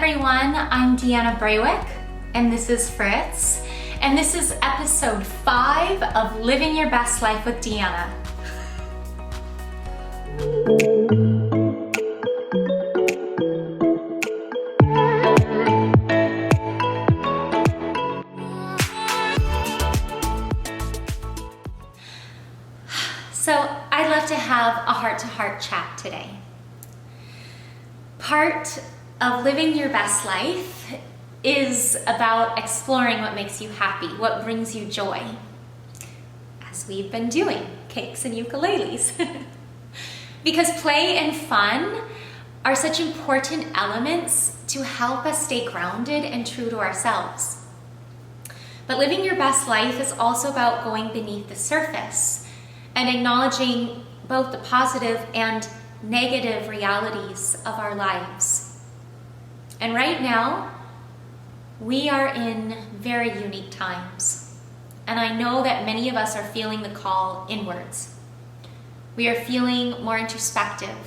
everyone, I'm Deanna Breiwick, and this is Fritz, and this is episode 5 of Living Your Best Life with Deanna. So I'd love to have a heart-to-heart chat today. Part of living your best life is about exploring what makes you happy, what brings you joy, as we've been doing, cakes and ukuleles. Because play and fun are such important elements to help us stay grounded and true to ourselves. But living your best life is also about going beneath the surface and acknowledging both the positive and negative realities of our lives. And right now, we are in very unique times. And I know that many of us are feeling the call inwards. We are feeling more introspective.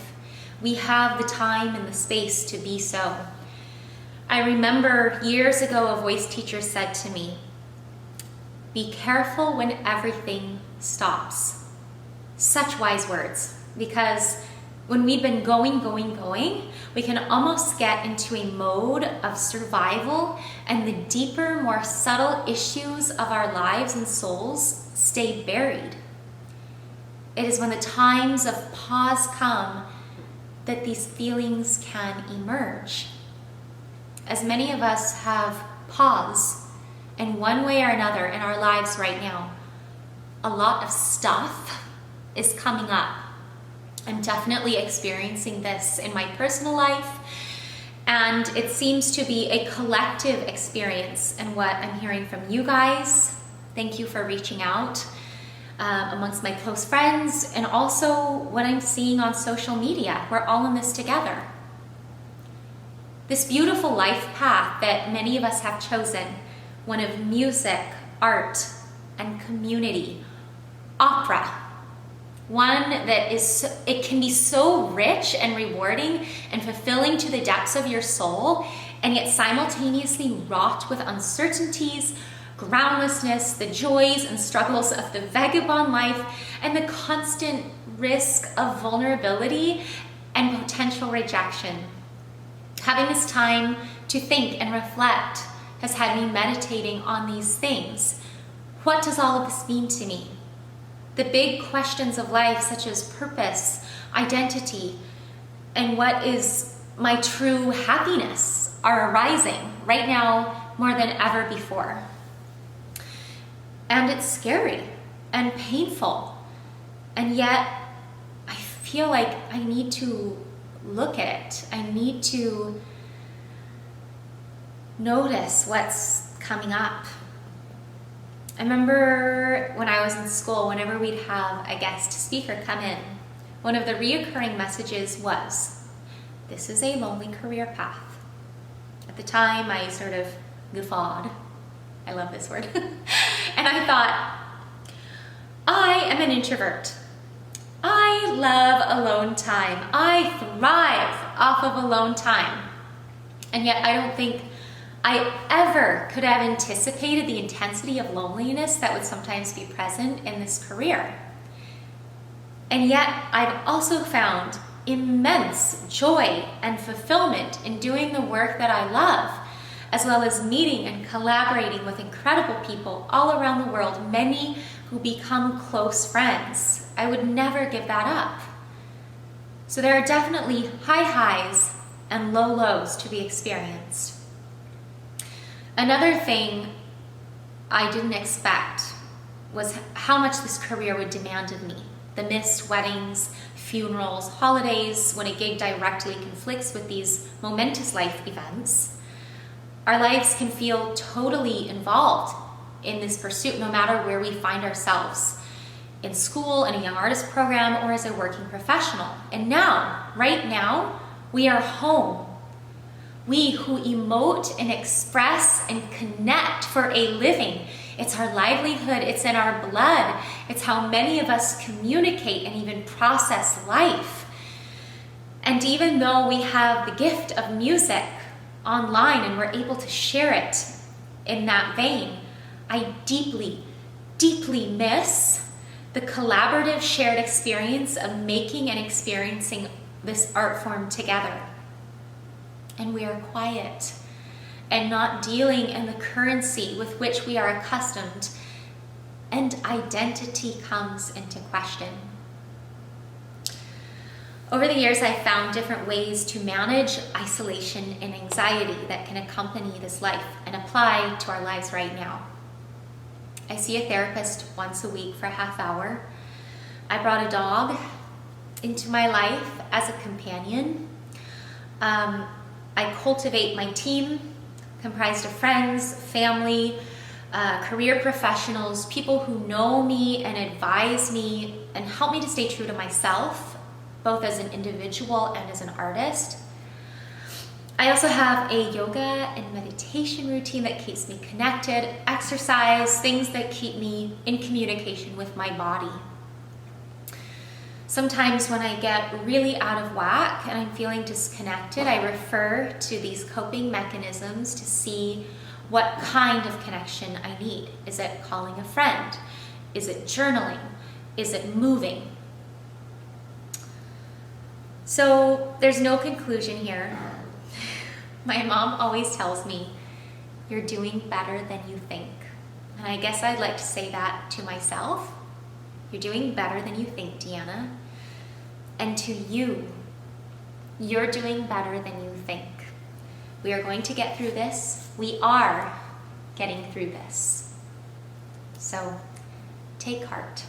We have the time and the space to be so. I remember years ago, a voice teacher said to me, "Be careful when everything stops." Such wise words, because when we've been going, we can almost get into a mode of survival, and the deeper, more subtle issues of our lives and souls stay buried. It is when the times of pause come that these feelings can emerge. As many of us have pause in one way or another in our lives right now, a lot of stuff is coming up. I'm definitely experiencing this in my personal life, and it seems to be a collective experience. And what I'm hearing from you guys, thank you for reaching out amongst my close friends, and also what I'm seeing on social media. We're all in this together. This beautiful life path that many of us have chosen, one of music, art, and community, opera, one that it can be so rich and rewarding and fulfilling to the depths of your soul, and yet simultaneously wrought with uncertainties, groundlessness, the joys and struggles of the vagabond life, and the constant risk of vulnerability and potential rejection. Having this time to think and reflect has had me meditating on these things. What does all of this mean to me? The big questions of life, such as purpose, identity, and what is my true happiness, are arising right now more than ever before. And it's scary and painful. And yet, I feel like I need to look at it. I need to notice what's coming up. I remember when I was in school, whenever we'd have a guest speaker come in, one of the reoccurring messages was, "This is a lonely career path." At the time, I sort of guffawed. I love this word. And I thought, I am an introvert. I love alone time. I thrive off of alone time. And yet I don't think I ever could have anticipated the intensity of loneliness that would sometimes be present in this career. And yet I've also found immense joy and fulfillment in doing the work that I love, as well as meeting and collaborating with incredible people all around the world, many who become close friends. I would never give that up. So there are definitely high highs and low lows to be experienced. Another thing I didn't expect was how much this career would demand of me. The missed weddings, funerals, holidays, when a gig directly conflicts with these momentous life events. Our lives can feel totally involved in this pursuit, no matter where we find ourselves, in school, in a young artist program, or as a working professional. And now, right now, we are home. We who emote and express and connect for a living. It's our livelihood, it's in our blood. It's how many of us communicate and even process life. And even though we have the gift of music, online and we're able to share it in that vein, I deeply, deeply miss the collaborative shared experience of making and experiencing this art form together. And we are quiet and not dealing in the currency with which we are accustomed, and identity comes into question. Over the years, I've found different ways to manage isolation and anxiety that can accompany this life and apply to our lives right now. I see a therapist once a week for a half hour. I brought a dog into my life as a companion. I cultivate my team, comprised of friends, family, career professionals, people who know me and advise me and help me to stay true to myself, both as an individual and as an artist. I also have a yoga and meditation routine that keeps me connected, exercise, things that keep me in communication with my body. Sometimes when I get really out of whack and I'm feeling disconnected, I refer to these coping mechanisms to see what kind of connection I need. Is it calling a friend? Is it journaling? Is it moving? So there's no conclusion here. My mom always tells me, you're doing better than you think. And I guess I'd like to say that to myself. You're doing better than you think, Deanna. And to you, you're doing better than you think. We are going to get through this. We are getting through this. So take heart.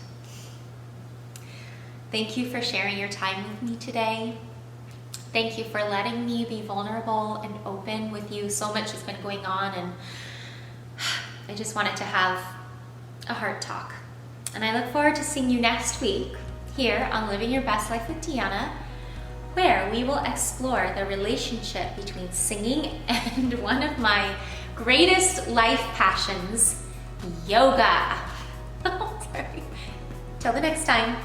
Thank you for sharing your time with me today. Thank you for letting me be vulnerable and open with you. So much has been going on, and I just wanted to have a heart talk. And I look forward to seeing you next week here on Living Your Best Life with Deanna, where we will explore the relationship between singing and one of my greatest life passions, yoga. Sorry. Till the next time.